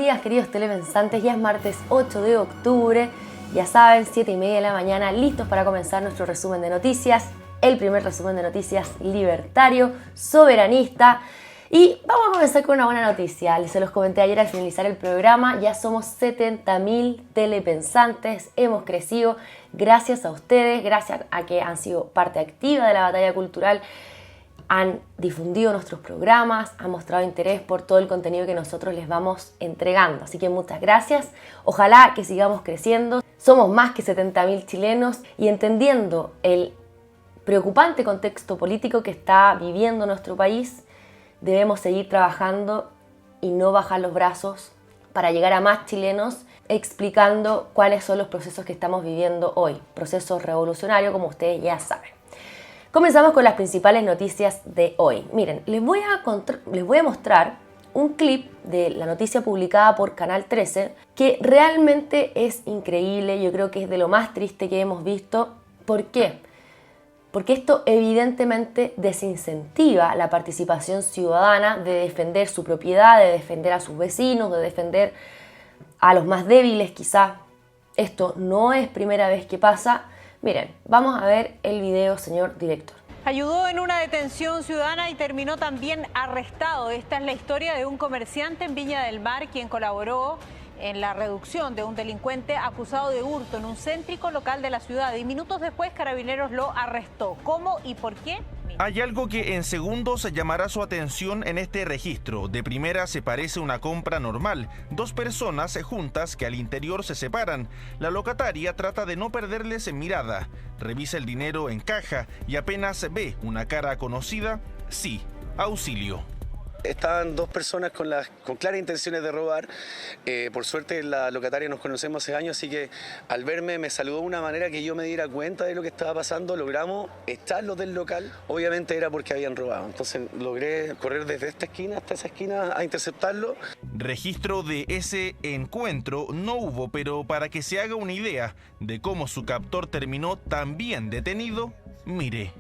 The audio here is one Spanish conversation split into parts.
días, queridos telepensantes. Ya es martes 8 de octubre. Ya saben, 7:30 de la mañana, listos para comenzar nuestro resumen de noticias. El primer resumen de noticias libertario, soberanista. Y vamos a comenzar con una buena noticia. Se los comenté ayer al finalizar el programa. Ya somos 70.000 telepensantes. Hemos crecido gracias a ustedes, gracias a que han sido parte activa de la batalla cultural. Han difundido nuestros programas, han mostrado interés por todo el contenido que nosotros les vamos entregando. Así que muchas gracias. Ojalá que sigamos creciendo. Somos más que 70.000 chilenos y entendiendo el preocupante contexto político que está viviendo nuestro país, debemos seguir trabajando y no bajar los brazos para llegar a más chilenos explicando cuáles son los procesos que estamos viviendo hoy. Procesos revolucionarios, como ustedes ya saben. Comenzamos con las principales noticias de hoy. Miren, les voy a mostrar un clip de la noticia publicada por Canal 13 que realmente es increíble. Yo creo que es de lo más triste que hemos visto. ¿Por qué? Porque esto evidentemente desincentiva la participación ciudadana de defender su propiedad, de defender a sus vecinos, de defender a los más débiles quizá. Esto no es primera vez que pasa. Miren, vamos a ver el video, señor director. Ayudó en una detención ciudadana y terminó también arrestado. Esta es la historia de un comerciante en Viña del Mar quien colaboró en la reducción de un delincuente acusado de hurto en un céntrico local de la ciudad y minutos después Carabineros lo arrestó. ¿Cómo y por qué? Hay algo que en segundos llamará su atención en este registro. De primera se parece una compra normal. Dos personas juntas que al interior se separan. La locataria trata de no perderles en mirada. Revisa el dinero en caja y apenas ve una cara conocida, sí, auxilio. Estaban dos personas con claras intenciones de robar. Por suerte la locataria nos conocemos hace años, así que al verme me saludó de una manera que yo me diera cuenta de lo que estaba pasando. Logramos echarlos del local. Obviamente era porque habían robado. Entonces logré correr desde esta esquina hasta esa esquina a interceptarlo. Registro de ese encuentro no hubo, pero para que se haga una idea de cómo su captor terminó también detenido, mire.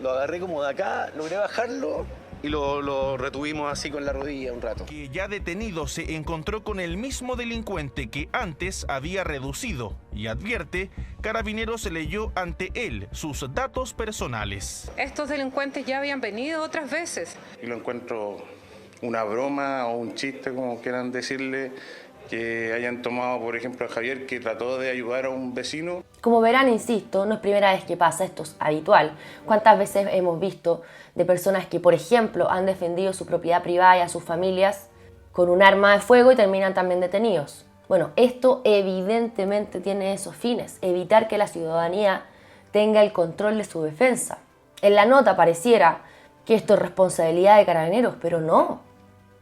Lo agarré como de acá, logré bajarlo y lo retuvimos así con la rodilla un rato. Que ya detenido se encontró con el mismo delincuente que antes había reducido y advierte, Carabineros leyó ante él sus datos personales. Estos delincuentes ya habían venido otras veces. Y lo encuentro una broma o un chiste, como quieran decirle, que hayan tomado, por ejemplo, a Javier, que trató de ayudar a un vecino. Como verán, insisto, no es primera vez que pasa, esto es habitual. ¿Cuántas veces hemos visto de personas que, por ejemplo, han defendido su propiedad privada y a sus familias con un arma de fuego y terminan también detenidos? Bueno, esto evidentemente tiene esos fines, evitar que la ciudadanía tenga el control de su defensa. En la nota pareciera que esto es responsabilidad de Carabineros, pero no.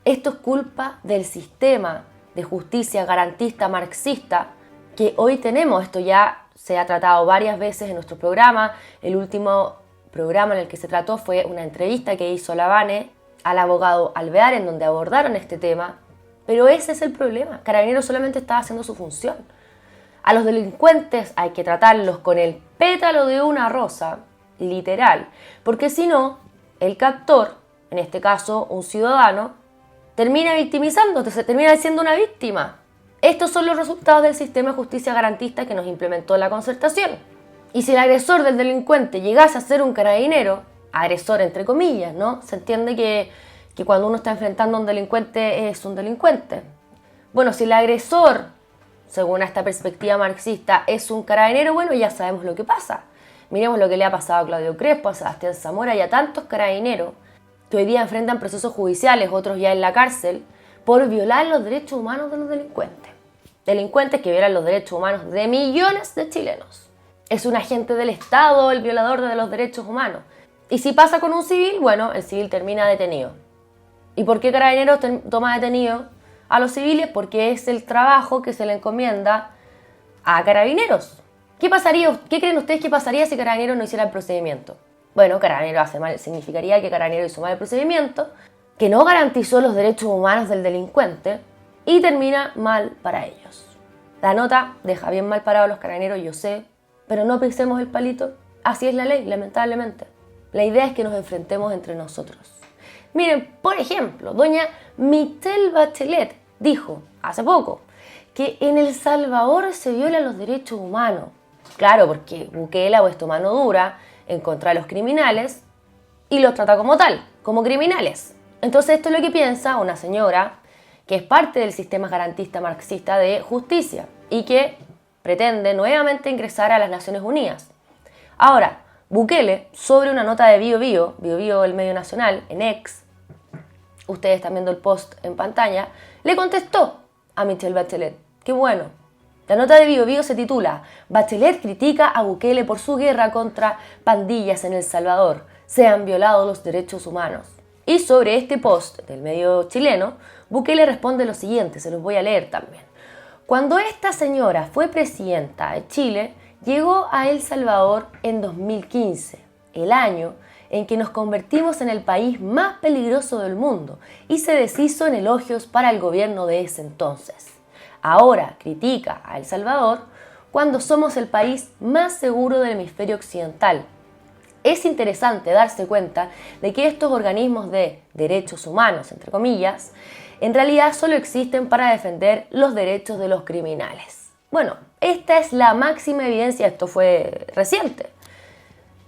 Esto es culpa del sistema de justicia garantista marxista que hoy tenemos. Esto ya se ha tratado varias veces en nuestro programa. El último programa en el que se trató fue una entrevista que hizo Lavane al abogado Alvear, en donde abordaron este tema. Pero ese es el problema. Carabineros solamente estaba haciendo su función. A los delincuentes hay que tratarlos con el pétalo de una rosa, literal, porque si no, el captor, en este caso un ciudadano, termina victimizándote, se termina siendo una víctima. Estos son los resultados del sistema de justicia garantista que nos implementó la Concertación. Y si el agresor del delincuente llegase a ser un carabinero, agresor entre comillas, ¿no? Se entiende que cuando uno está enfrentando a un delincuente es un delincuente. Bueno, si el agresor, según esta perspectiva marxista, es un carabinero, bueno, ya sabemos lo que pasa. Miremos lo que le ha pasado a Claudio Crespo, a Sebastián Zamora y a tantos carabineros que hoy día enfrentan procesos judiciales, otros ya en la cárcel, por violar los derechos humanos de los delincuentes. Delincuentes que violan los derechos humanos de millones de chilenos. Es un agente del Estado el violador de los derechos humanos. Y si pasa con un civil, bueno, el civil termina detenido. ¿Y por qué Carabineros toma detenido a los civiles? Porque es el trabajo que se le encomienda a Carabineros. ¿Qué creen ustedes que pasaría si Carabineros no hiciera el procedimiento? Bueno, Carabineros hace mal, significaría que Carabineros hizo mal el procedimiento, que no garantizó los derechos humanos del delincuente y termina mal para ellos. La nota deja bien mal parados a los Carabineros, yo sé, pero no pisemos el palito. Así es la ley, lamentablemente. La idea es que nos enfrentemos entre nosotros. Miren, por ejemplo, doña Michelle Bachelet dijo hace poco que en El Salvador se violan los derechos humanos. Claro, porque Bukele ha puesto mano dura en contra de los criminales y los trata como tal, como criminales. Entonces esto es lo que piensa una señora que es parte del sistema garantista marxista de justicia y que pretende nuevamente ingresar a las Naciones Unidas. Ahora, Bukele, sobre una nota de Bio, el medio nacional, en X, ustedes están viendo el post en pantalla, le contestó a Michelle Bachelet. ¡Qué bueno! La nota de Bio se titula Bachelet critica a Bukele por su guerra contra pandillas en El Salvador. Se han violado los derechos humanos. Y sobre este post del medio chileno, Bukele responde lo siguiente, se los voy a leer también. Cuando esta señora fue presidenta de Chile, llegó a El Salvador en 2015, el año en que nos convertimos en el país más peligroso del mundo y se deshizo en elogios para el gobierno de ese entonces. Ahora critica a El Salvador cuando somos el país más seguro del hemisferio occidental. Es interesante darse cuenta de que estos organismos de derechos humanos, entre comillas, en realidad solo existen para defender los derechos de los criminales. Bueno, esta es la máxima evidencia, esto fue reciente,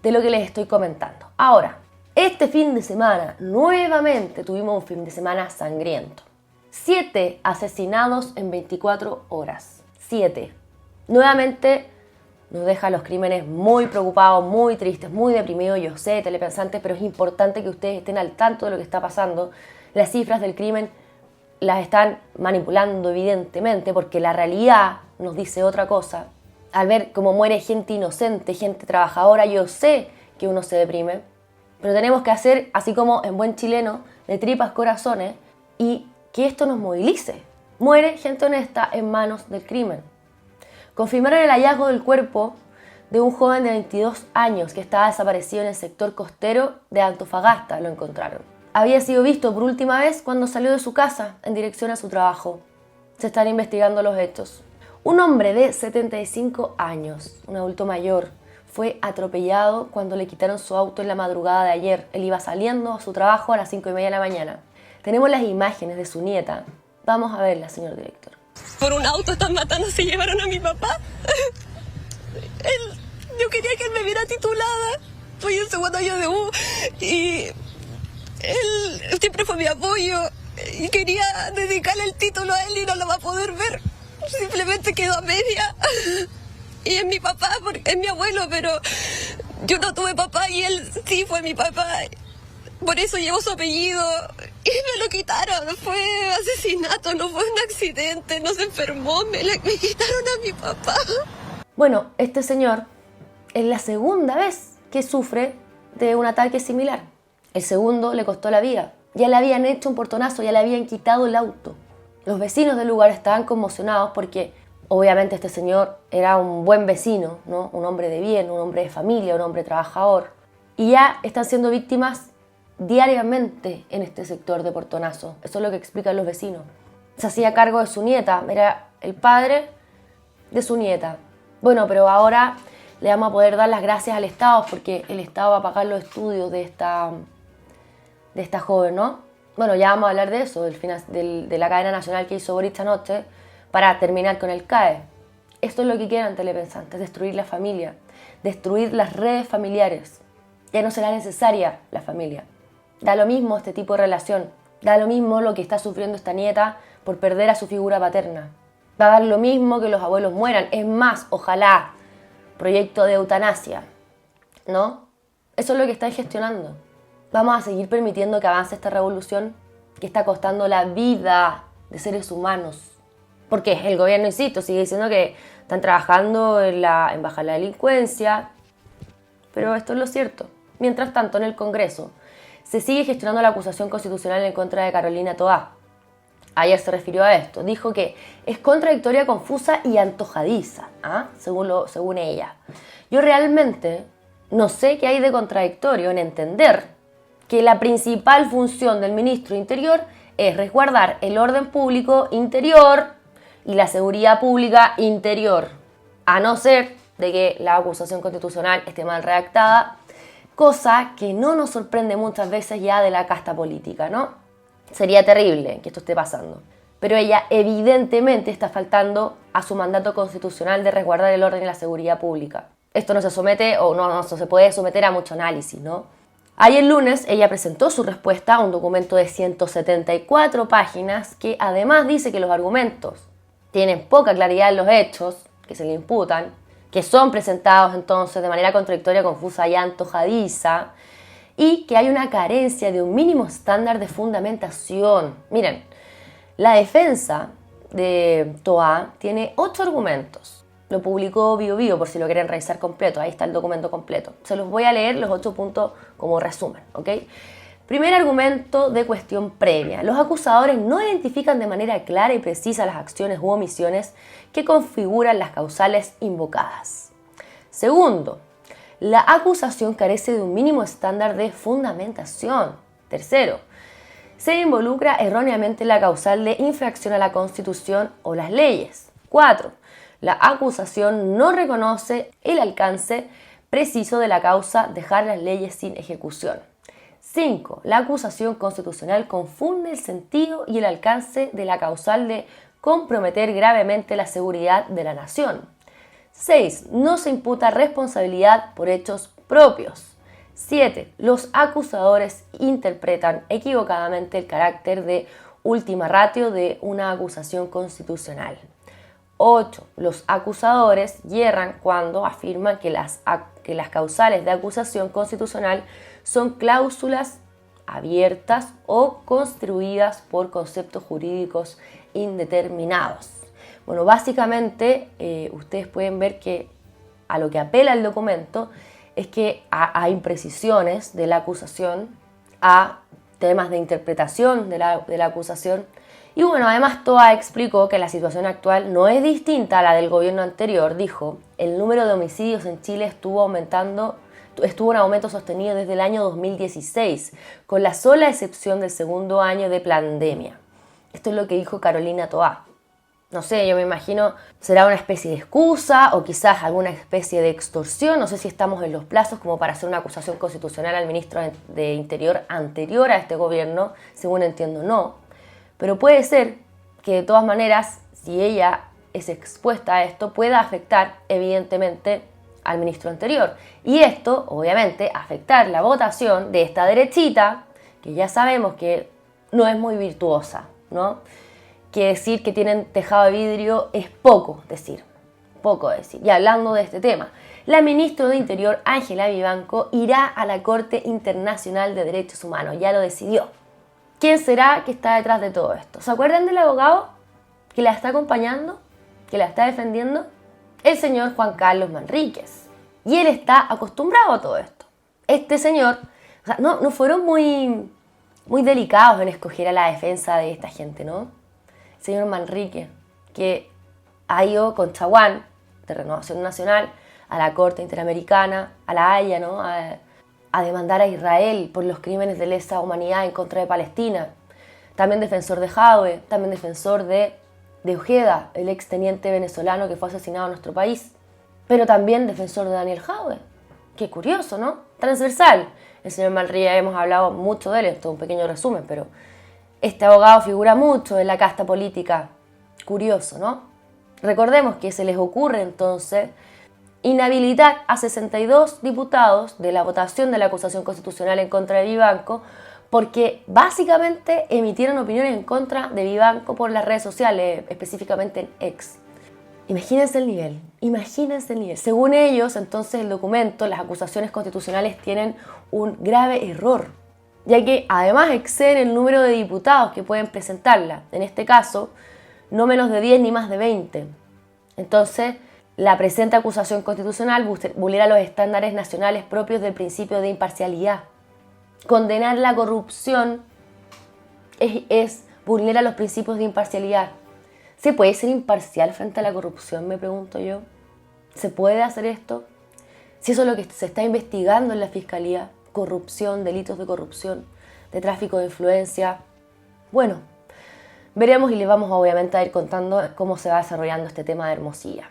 de lo que les estoy comentando. Ahora, este fin de semana, nuevamente tuvimos un fin de semana sangriento. 7 asesinados en 24 horas. 7. Nuevamente nos deja los crímenes muy preocupados, muy tristes, muy deprimidos. Yo sé, telepensantes, pero es importante que ustedes estén al tanto de lo que está pasando. Las cifras del crimen las están manipulando evidentemente porque la realidad nos dice otra cosa. Al ver cómo muere gente inocente, gente trabajadora, yo sé que uno se deprime, pero tenemos que hacer, así como en buen chileno, de tripas corazones y que esto nos movilice. Muere gente honesta en manos del crimen. Confirmaron el hallazgo del cuerpo de un joven de 22 años que estaba desaparecido en el sector costero de Antofagasta, lo encontraron. Había sido visto por última vez cuando salió de su casa en dirección a su trabajo. Se están investigando los hechos. Un hombre de 75 años, un adulto mayor, fue atropellado cuando le quitaron su auto en la madrugada de ayer. Él iba saliendo a su trabajo a las 5:30 de la mañana. Tenemos las imágenes de su nieta. Vamos a verlas, señor director. Por un auto están matando, se llevaron a mi papá. Yo quería que él me viera titulada. Soy en segundo año de U y él siempre fue mi apoyo y quería dedicarle el título a él y no lo va a poder ver. Simplemente quedó a media. Y es mi papá, porque es mi abuelo, pero yo no tuve papá y él sí fue mi papá. Por eso llevo su apellido y me lo quitaron. Fue asesinato, no fue un accidente, no se enfermó, me quitaron a mi papá. Bueno, este señor es la segunda vez que sufre de un ataque similar. El segundo le costó la vida. Ya le habían hecho un portonazo, ya le habían quitado el auto. Los vecinos del lugar estaban conmocionados porque obviamente este señor era un buen vecino, ¿no? Un hombre de bien, un hombre de familia, un hombre trabajador. Y ya están siendo víctimas diariamente en este sector de portonazo. Eso es lo que explican los vecinos. Se hacía cargo de su nieta, era el padre de su nieta. Bueno, pero ahora le vamos a poder dar las gracias al Estado porque el Estado va a pagar los estudios de esta joven, ¿no? Bueno, ya vamos a hablar de eso, de la cadena nacional que hizo Boric anoche para terminar con el CAE. Esto es lo que quieren telepensantes, destruir la familia, destruir las redes familiares. Ya no será necesaria la familia. Da lo mismo este tipo de relación, da lo mismo lo que está sufriendo esta nieta por perder a su figura paterna. Va a dar lo mismo que los abuelos mueran, es más, ojalá, proyecto de eutanasia, ¿no? Eso es lo que están gestionando. Vamos a seguir permitiendo que avance esta revolución que está costando la vida de seres humanos. Porque el gobierno, insisto, sigue diciendo que están trabajando en bajar la delincuencia, pero esto es lo cierto. Mientras tanto, en el Congreso se sigue gestionando la acusación constitucional en contra de Carolina Toá. Ayer se refirió a esto. Dijo que es contradictoria, confusa y antojadiza, según ella. Yo realmente no sé qué hay de contradictorio en entender que la principal función del ministro Interior es resguardar el orden público interior y la seguridad pública interior, a no ser de que la acusación constitucional esté mal redactada, cosa que no nos sorprende muchas veces ya de la casta política, ¿no? Sería terrible que esto esté pasando. pero ella evidentemente está faltando a su mandato constitucional de resguardar el orden y la seguridad pública. Esto no se somete o no se puede someter a mucho análisis, ¿no? Ayer lunes ella presentó su respuesta a un documento de 174 páginas que además dice que los argumentos tienen poca claridad en los hechos que se le imputan, que son presentados entonces de manera contradictoria, confusa y antojadiza, y que hay una carencia de un mínimo estándar de fundamentación. Miren, la defensa de Toa tiene 8 argumentos. Lo publicó BioBio por si lo quieren revisar completo. Ahí está el documento completo. Se los voy a leer los 8 puntos como resumen, ¿ok? Primer argumento de cuestión previa. Los acusadores no identifican de manera clara y precisa las acciones u omisiones que configuran las causales invocadas. Segundo, la acusación carece de un mínimo estándar de fundamentación. Tercero, se involucra erróneamente la causal de infracción a la Constitución o las leyes. 4. La acusación no reconoce el alcance preciso de la causa dejar las leyes sin ejecución. 5. La acusación constitucional confunde el sentido y el alcance de la causal de comprometer gravemente la seguridad de la nación. 6. No se imputa responsabilidad por hechos propios. 7. Los acusadores interpretan equivocadamente el carácter de última ratio de una acusación constitucional. 8. Los acusadores yerran cuando afirman que las causales de acusación constitucional son cláusulas abiertas o construidas por conceptos jurídicos indeterminados. Bueno, básicamente ustedes pueden ver que a lo que apela el documento es que a imprecisiones de la acusación, a temas de interpretación de la acusación. Y bueno, además Toa explicó que la situación actual no es distinta a la del gobierno anterior. Dijo, el número de homicidios en Chile estuvo en aumento sostenido desde el año 2016, con la sola excepción del segundo año de pandemia. Esto es lo que dijo Carolina Toa. No sé, yo me imagino, será una especie de excusa o quizás alguna especie de extorsión. No sé si estamos en los plazos como para hacer una acusación constitucional al ministro de Interior anterior a este gobierno. Según entiendo, no. Pero puede ser que de todas maneras, si ella es expuesta a esto, pueda afectar evidentemente al ministro anterior. Y esto, obviamente, afectar la votación de esta derechita, que ya sabemos que no es muy virtuosa, ¿no? Que decir que tienen tejado de vidrio es poco decir. Y hablando de este tema, la ministra de Interior, Ángela Vivanco, irá a la Corte Internacional de Derechos Humanos. Ya lo decidió. ¿Quién será que está detrás de todo esto? ¿Se acuerdan del abogado que la está acompañando, que la está defendiendo? El señor Juan Carlos Manríquez. Y él está acostumbrado a todo esto. Este señor, o sea, no fueron muy delicados en escoger a la defensa de esta gente, ¿no? El señor Manríquez, que ha ido con Chaguán, de Renovación Nacional, a la Corte Interamericana, a la Haya, ¿no? A demandar a Israel por los crímenes de lesa humanidad en contra de Palestina. También defensor de Jadwe, también defensor de Ojeda, el exteniente venezolano que fue asesinado en nuestro país. Pero también defensor de Daniel Jadwe. Qué curioso, ¿no? Transversal. El señor Manríquez, hemos hablado mucho de él, esto es un pequeño resumen, pero este abogado figura mucho en la casta política. Curioso, ¿no? Recordemos que se les ocurre entonces inhabilitar a 62 diputados de la votación de la acusación constitucional en contra de Vivanco porque básicamente emitieron opiniones en contra de Vivanco por las redes sociales, específicamente en X. Imagínense el nivel. Según ellos, entonces el documento, las acusaciones constitucionales tienen un grave error, ya que además exceden el número de diputados que pueden presentarla. En este caso, no menos de 10 ni más de 20. Entonces, la presente acusación constitucional vulnera los estándares nacionales propios del principio de imparcialidad. Condenar la corrupción vulnera los principios de imparcialidad. ¿Se puede ser imparcial frente a la corrupción, me pregunto yo? ¿Se puede hacer esto? Si eso es lo que se está investigando en la Fiscalía, corrupción, delitos de corrupción, de tráfico de influencia. Bueno, veremos y les vamos obviamente a ir contando cómo se va desarrollando este tema de Hermosilla.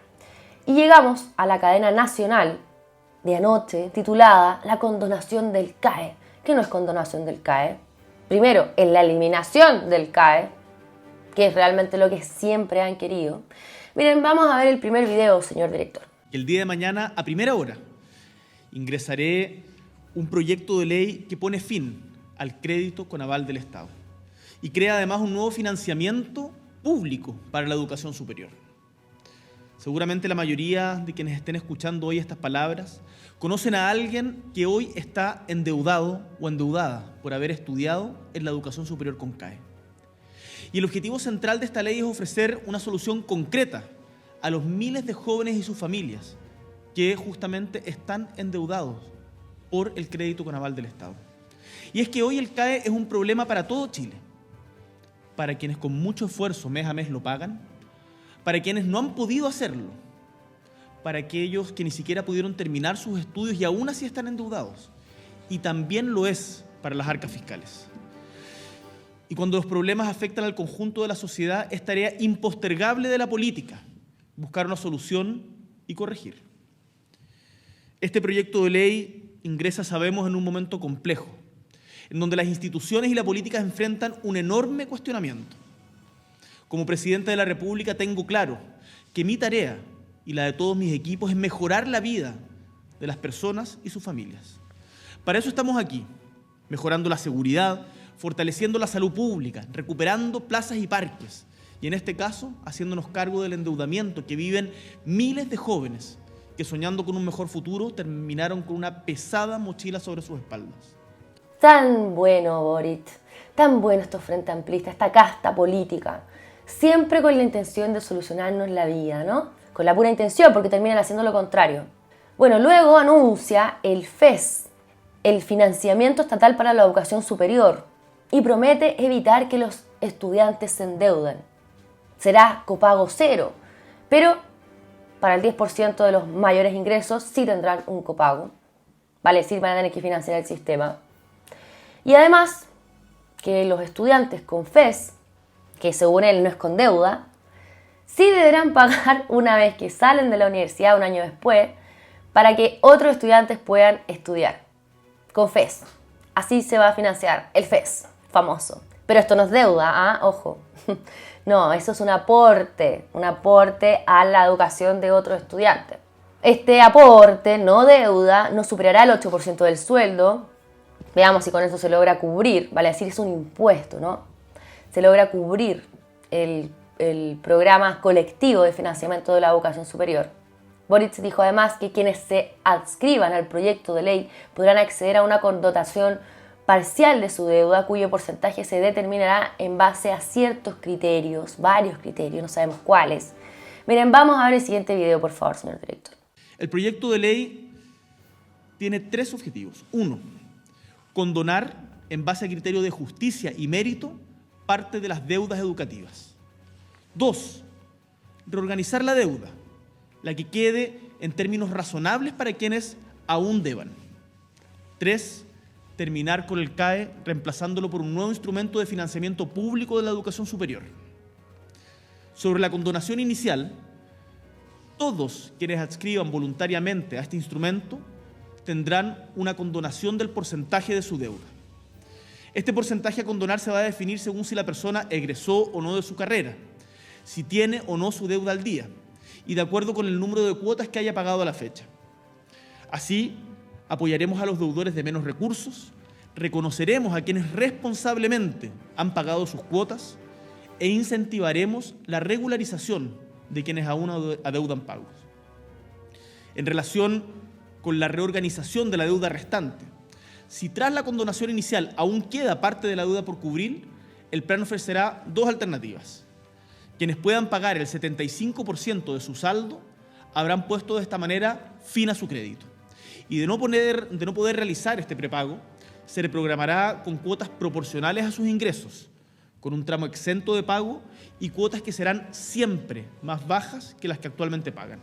Y llegamos a la cadena nacional de anoche titulada La condonación del CAE. ¿Qué no es condonación del CAE? Primero, en la eliminación del CAE, que es realmente lo que siempre han querido. Miren, vamos a ver el primer video, señor director. El día de mañana, a primera hora, ingresaré un proyecto de ley que pone fin al crédito con aval del Estado y crea además un nuevo financiamiento público para la educación superior. Seguramente la mayoría de quienes estén escuchando hoy estas palabras conocen a alguien que hoy está endeudado o endeudada por haber estudiado en la educación superior con CAE. Y el objetivo central de esta ley es ofrecer una solución concreta a los miles de jóvenes y sus familias que justamente están endeudados por el crédito con aval del Estado. Y es que hoy el CAE es un problema para todo Chile, para quienes con mucho esfuerzo mes a mes lo pagan, para quienes no han podido hacerlo, para aquellos que ni siquiera pudieron terminar sus estudios y aún así están endeudados, y también lo es para las arcas fiscales. Y cuando los problemas afectan al conjunto de la sociedad, es tarea impostergable de la política buscar una solución y corregir. Este proyecto de ley ingresa, sabemos, en un momento complejo, en donde las instituciones y la política enfrentan un enorme cuestionamiento. Como presidente de la República tengo claro que mi tarea y la de todos mis equipos es mejorar la vida de las personas y sus familias. Para eso estamos aquí, mejorando la seguridad, fortaleciendo la salud pública, recuperando plazas y parques, y en este caso, haciéndonos cargo del endeudamiento que viven miles de jóvenes que soñando con un mejor futuro terminaron con una pesada mochila sobre sus espaldas. Tan bueno, Boric, tan bueno estos frente amplistas, esta casta política, siempre con la intención de solucionarnos la vida, ¿no? Con la pura intención, porque terminan haciendo lo contrario. Bueno, luego anuncia el FES, el Financiamiento Estatal para la Educación Superior, y promete evitar que los estudiantes se endeuden. Será copago cero, pero para el 10% de los mayores ingresos sí tendrán un copago. Vale decir, van a tener que financiar el sistema. Y además, que los estudiantes con FES, que según él no es con deuda, sí deberán pagar una vez que salen de la universidad un año después para que otros estudiantes puedan estudiar con FES. Así se va a financiar el FES, famoso. Pero esto no es deuda, ¿ah? Ojo. No, eso es un aporte a la educación de otros estudiantes. Este aporte, no deuda, no superará el 8% del sueldo. Veamos si con eso se logra cubrir, vale decir, es un impuesto, ¿no? Se logra cubrir el programa colectivo de financiamiento de la educación superior. Boric dijo además que quienes se adscriban al proyecto de ley podrán acceder a una condotación parcial de su deuda, cuyo porcentaje se determinará en base a ciertos criterios, varios criterios, no sabemos cuáles. Miren, vamos a ver el siguiente video, por favor, señor director. El proyecto de ley tiene 3 objetivos. 1, condonar, en base a criterio de justicia y mérito, parte de las deudas educativas. 2, reorganizar la deuda, la que quede en términos razonables para quienes aún deban. 3, terminar con el CAE reemplazándolo por un nuevo instrumento de financiamiento público de la educación superior. Sobre la condonación inicial, todos quienes adscriban voluntariamente a este instrumento tendrán una condonación del porcentaje de su deuda. Este porcentaje a condonar se va a definir según si la persona egresó o no de su carrera, si tiene o no su deuda al día, y de acuerdo con el número de cuotas que haya pagado a la fecha. Así, apoyaremos a los deudores de menos recursos, reconoceremos a quienes responsablemente han pagado sus cuotas e incentivaremos la regularización de quienes aún adeudan pagos. En relación con la reorganización de la deuda restante, si tras la condonación inicial aún queda parte de la deuda por cubrir, el plan ofrecerá 2 alternativas. Quienes puedan pagar el 75% de su saldo habrán puesto de esta manera fin a su crédito. Y de no poder realizar este prepago, se reprogramará con cuotas proporcionales a sus ingresos, con un tramo exento de pago y cuotas que serán siempre más bajas que las que actualmente pagan.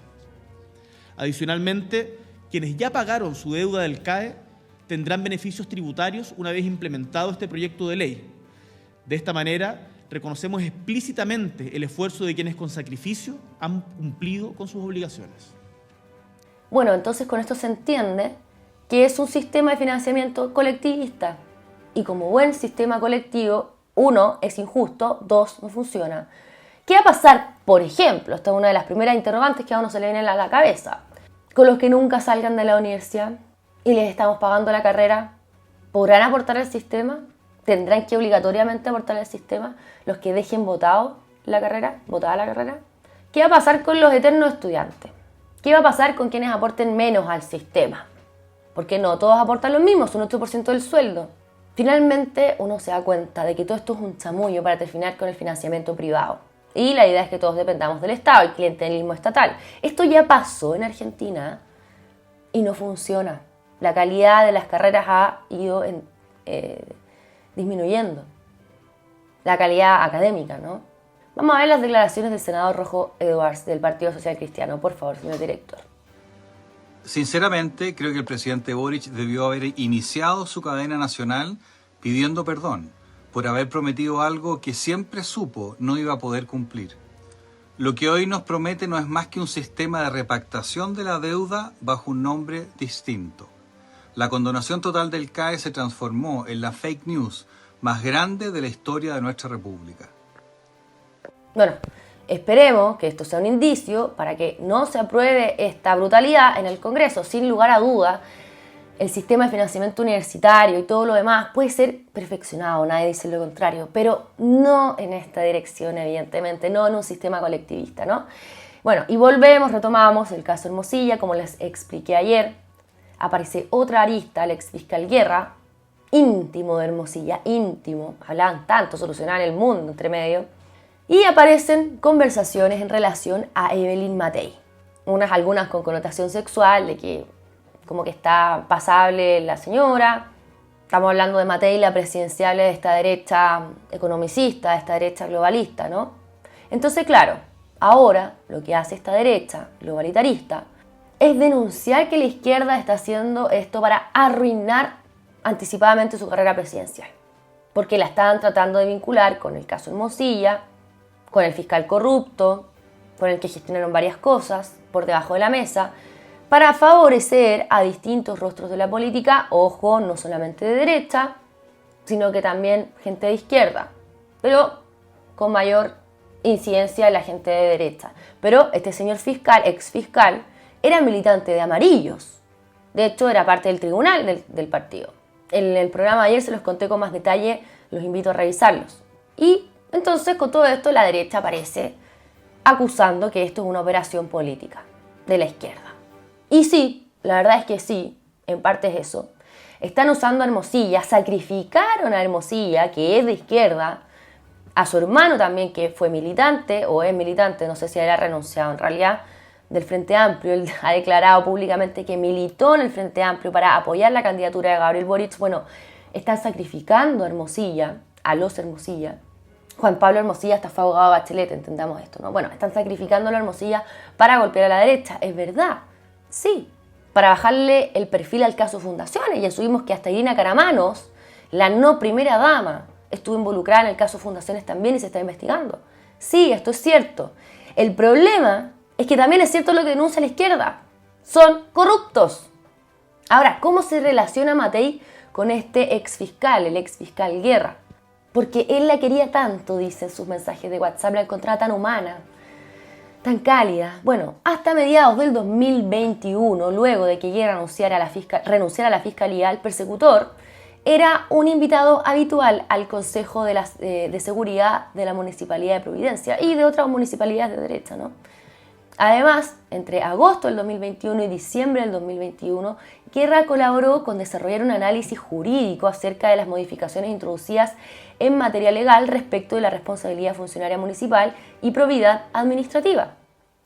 Adicionalmente, quienes ya pagaron su deuda del CAE tendrán beneficios tributarios una vez implementado este proyecto de ley. De esta manera, reconocemos explícitamente el esfuerzo de quienes con sacrificio han cumplido con sus obligaciones. Bueno, entonces con esto se entiende que es un sistema de financiamiento colectivista y como buen sistema colectivo, uno, es injusto, dos, no funciona. ¿Qué va a pasar, por ejemplo? Esta es una de las primeras interrogantes que a uno se le viene a la cabeza. Con los que nunca salgan de la universidad y les estamos pagando la carrera, ¿podrán aportar al sistema? ¿Tendrán que obligatoriamente aportar al sistema los que dejen votada la carrera? ¿Qué va a pasar con los eternos estudiantes? ¿Qué va a pasar con quienes aporten menos al sistema? Porque no todos aportan lo mismo, un 8% del sueldo. Finalmente uno se da cuenta de que todo esto es un chamullo para terminar con el financiamiento privado. Y la idea es que todos dependamos del Estado, el clientelismo estatal. Esto ya pasó en Argentina y no funciona. La calidad de las carreras ha ido disminuyendo. La calidad académica, ¿no? Vamos a ver las declaraciones del senador Rojo Edwards del Partido Social Cristiano. Por favor, señor director. Sinceramente, creo que el presidente Boric debió haber iniciado su cadena nacional pidiendo perdón por haber prometido algo que siempre supo no iba a poder cumplir. Lo que hoy nos promete no es más que un sistema de repactación de la deuda bajo un nombre distinto. La condonación total del CAE se transformó en la fake news más grande de la historia de nuestra república. Bueno, esperemos que esto sea un indicio para que no se apruebe esta brutalidad en el Congreso. Sin lugar a dudas, el sistema de financiamiento universitario y todo lo demás puede ser perfeccionado, nadie dice lo contrario, pero no en esta dirección, evidentemente, no en un sistema colectivista, ¿no? Bueno, y retomamos el caso Hermosilla, como les expliqué ayer. Aparece otra arista, el exfiscal Guerra, íntimo de Hermosilla, íntimo, hablaban tanto, solucionar el mundo entre medio, y aparecen conversaciones en relación a Evelyn Matei, algunas con connotación sexual, de que como que está pasable la señora. Estamos hablando de Matei, la presidenciable de esta derecha economicista, de esta derecha globalista, ¿no? Entonces, claro, ahora lo que hace esta derecha globalitarista es denunciar que la izquierda está haciendo esto para arruinar anticipadamente su carrera presidencial. Porque la estaban tratando de vincular con el caso Hermosilla, con el fiscal corrupto, con el que gestionaron varias cosas por debajo de la mesa, para favorecer a distintos rostros de la política, ojo, no solamente de derecha, sino que también gente de izquierda, pero con mayor incidencia en la gente de derecha. Pero este señor fiscal, exfiscal, era militante de Amarillos. De hecho, era parte del tribunal del partido. En el programa de ayer se los conté con más detalle, los invito a revisarlos. Y entonces, con todo esto, la derecha aparece acusando que esto es una operación política de la izquierda. Y sí, la verdad es que sí, en parte es eso. Están usando a Hermosilla, sacrificaron a Hermosilla, que es de izquierda, a su hermano también, que fue militante, o es militante, no sé si él ha renunciado en realidad, del Frente Amplio. Él ha declarado públicamente que militó en el Frente Amplio para apoyar la candidatura de Gabriel Boric. Bueno, están sacrificando a Hermosilla, a los Hermosilla. Juan Pablo Hermosilla hasta fue abogado de Bachelet, entendamos esto, ¿no? Bueno, están sacrificando a la Hermosilla para golpear a la derecha, es verdad. Sí, para bajarle el perfil al caso Fundaciones. Ya subimos que hasta Irina Caramanos, la no primera dama, estuvo involucrada en el caso Fundaciones también y se está investigando. Sí, esto es cierto. El problema es que también es cierto lo que denuncia la izquierda. Son corruptos. Ahora, ¿cómo se relaciona Matei con este exfiscal, el exfiscal Guerra? Porque él la quería tanto, dicen sus mensajes de WhatsApp, la encontraba tan humana, tan cálida. Bueno, hasta mediados del 2021, luego de que Guerra renunciara a la fiscalía, el persecutor era un invitado habitual al Consejo de Seguridad de la Municipalidad de Providencia y de otras municipalidades de derecha, ¿no? Además, entre agosto del 2021 y diciembre del 2021, Guerra colaboró con desarrollar un análisis jurídico acerca de las modificaciones introducidas en materia legal respecto de la responsabilidad funcionaria municipal y probidad administrativa.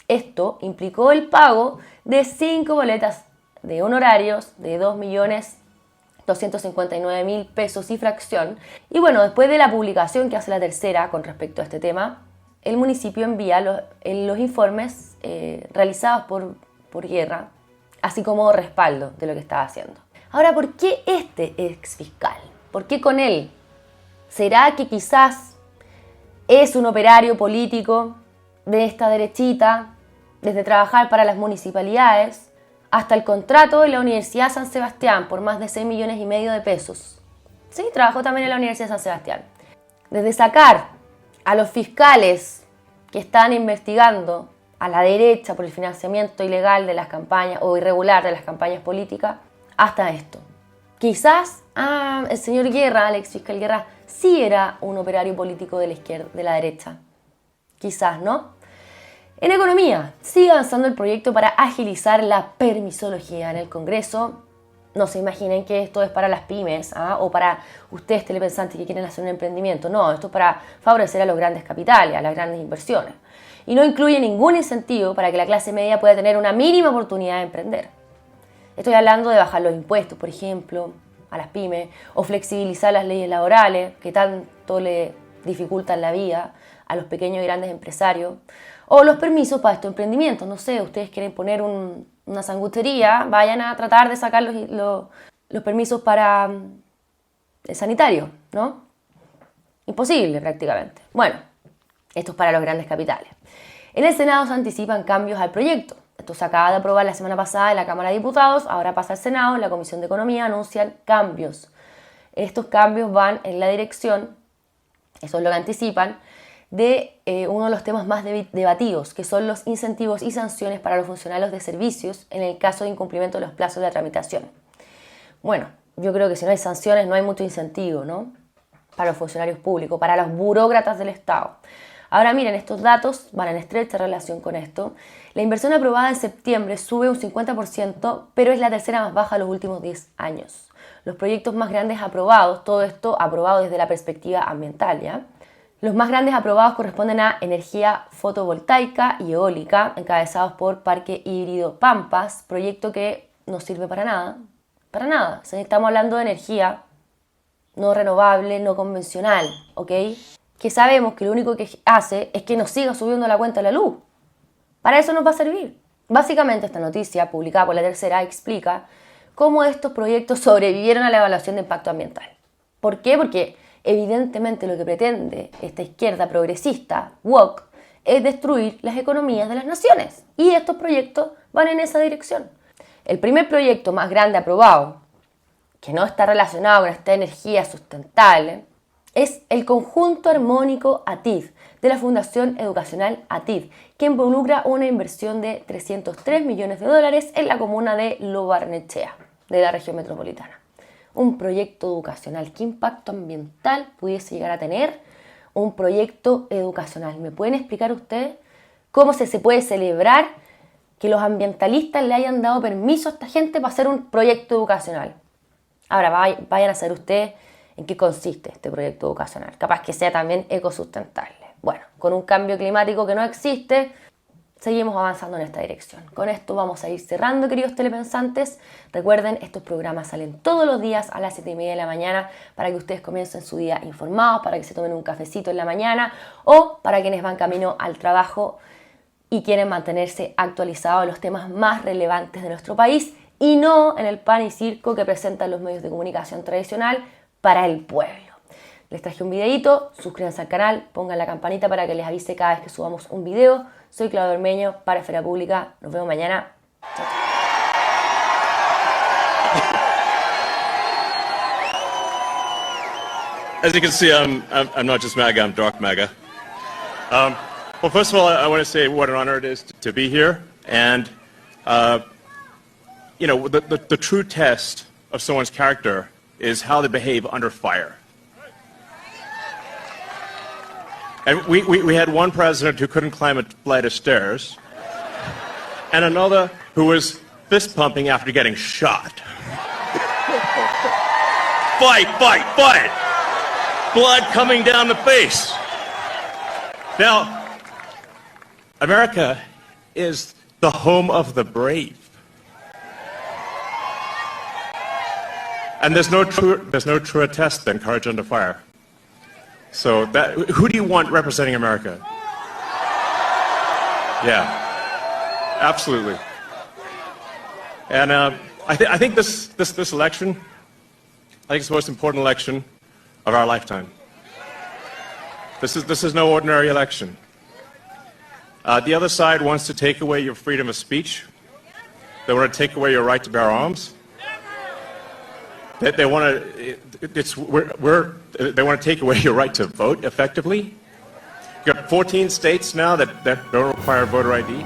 Esto implicó el pago de 5 boletas de honorarios de 2.259.000 pesos y fracción. Y bueno, después de la publicación que hace la tercera con respecto a este tema, el municipio envía los informes realizados por Guerra, así como respaldo de lo que estaba haciendo. Ahora, ¿por qué este exfiscal? ¿Por qué con él? ¿Será que quizás es un operario político de esta derechita, desde trabajar para las municipalidades hasta el contrato de la Universidad San Sebastián por más de 6,5 millones de pesos? Sí, trabajó también en la Universidad San Sebastián. desde sacar a los fiscales que están investigando a la derecha por el financiamiento ilegal de las campañas o irregular de las campañas políticas, hasta esto. Quizás el señor Guerra, el ex fiscal Guerra, sí era un operario político de la izquierda, de la derecha. Quizás, ¿no? En economía, sigue avanzando el proyecto para agilizar la permisología en el Congreso. No se imaginen que esto es para las pymes o para ustedes telepensantes que quieren hacer un emprendimiento. No, esto es para favorecer a los grandes capitales, a las grandes inversiones. Y no incluye ningún incentivo para que la clase media pueda tener una mínima oportunidad de emprender. Estoy hablando de bajar los impuestos, por ejemplo, a las pymes, o flexibilizar las leyes laborales que tanto le dificultan la vida a los pequeños y grandes empresarios, o los permisos para estos emprendimientos. No sé, ustedes quieren poner una sanguchería, vayan a tratar de sacar los permisos para el sanitario, ¿no? Imposible prácticamente. Bueno, esto es para los grandes capitales. En el Senado se anticipan cambios al proyecto. Esto se acaba de aprobar la semana pasada en la Cámara de Diputados, ahora pasa al Senado, en la Comisión de Economía anuncian cambios. Estos cambios van en la dirección, eso es lo que anticipan, de uno de los temas más debatidos, que son los incentivos y sanciones para los funcionarios de servicios en el caso de incumplimiento de los plazos de la tramitación. Bueno, yo creo que si no hay sanciones no hay mucho incentivo, ¿no? Para los funcionarios públicos, para los burócratas del Estado. Ahora miren, estos datos van en estrecha relación con esto. La inversión aprobada en septiembre sube un 50%, pero es la tercera más baja de los últimos 10 años. Los proyectos más grandes aprobados, todo esto aprobado desde la perspectiva ambiental, ¿ya? Los más grandes aprobados corresponden a energía fotovoltaica y eólica, encabezados por Parque Híbrido Pampas, proyecto que no sirve para nada. Para nada. O sea, estamos hablando de energía no renovable, no convencional, ¿ok? Que sabemos que lo único que hace es que nos siga subiendo la cuenta de la luz. Para eso nos va a servir. Básicamente esta noticia, publicada por La Tercera, explica cómo estos proyectos sobrevivieron a la evaluación de impacto ambiental. ¿Por qué? Porque evidentemente lo que pretende esta izquierda progresista, woke, es destruir las economías de las naciones. Y estos proyectos van en esa dirección. El primer proyecto más grande aprobado, que no está relacionado con esta energía sustentable, es el Conjunto Armónico ATID, de la Fundación Educacional ATID, que involucra una inversión de $303 millones en la comuna de Lo Barnechea, de la región metropolitana. Un proyecto educacional. ¿Qué impacto ambiental pudiese llegar a tener un proyecto educacional? ¿Me pueden explicar ustedes cómo se puede celebrar que los ambientalistas le hayan dado permiso a esta gente para hacer un proyecto educacional? Ahora vayan a saber ustedes en qué consiste este proyecto educacional. Capaz que sea también ecosustentable. Bueno, con un cambio climático que no existe, seguimos avanzando en esta dirección. Con esto vamos a ir cerrando, queridos telepensantes. Recuerden, estos programas salen todos los días a las 7:30 de la mañana para que ustedes comiencen su día informados, para que se tomen un cafecito en la mañana o para quienes van camino al trabajo y quieren mantenerse actualizados en los temas más relevantes de nuestro país y no en el pan y circo que presentan los medios de comunicación tradicional para el pueblo. Les traje un videito, suscríbanse al canal, pongan la campanita para que les avise cada vez que subamos un video. Soy Claudia Ormeño para Esfera Pública. Nos vemos mañana. Chao, chao. As you can see, I'm not just MAGA, I'm dark MAGA. Well, first of all, I want to say what an honor it is to be here. And, you know, the true test of someone's character is how they behave under fire. And we had one president who couldn't climb a flight of stairs, and another who was fist pumping after getting shot. Fight, fight, fight! Blood coming down the face. Now, America is the home of the brave. And there's no truer test than courage under fire. So who do you want representing America? Yeah, absolutely. And I think this election, I think it's the most important election of our lifetime. This is no ordinary election. The other side wants to take away your freedom of speech. They want to take away your right to bear arms. They want to take away your right to vote effectively. You've got 14 states now that don't require voter ID.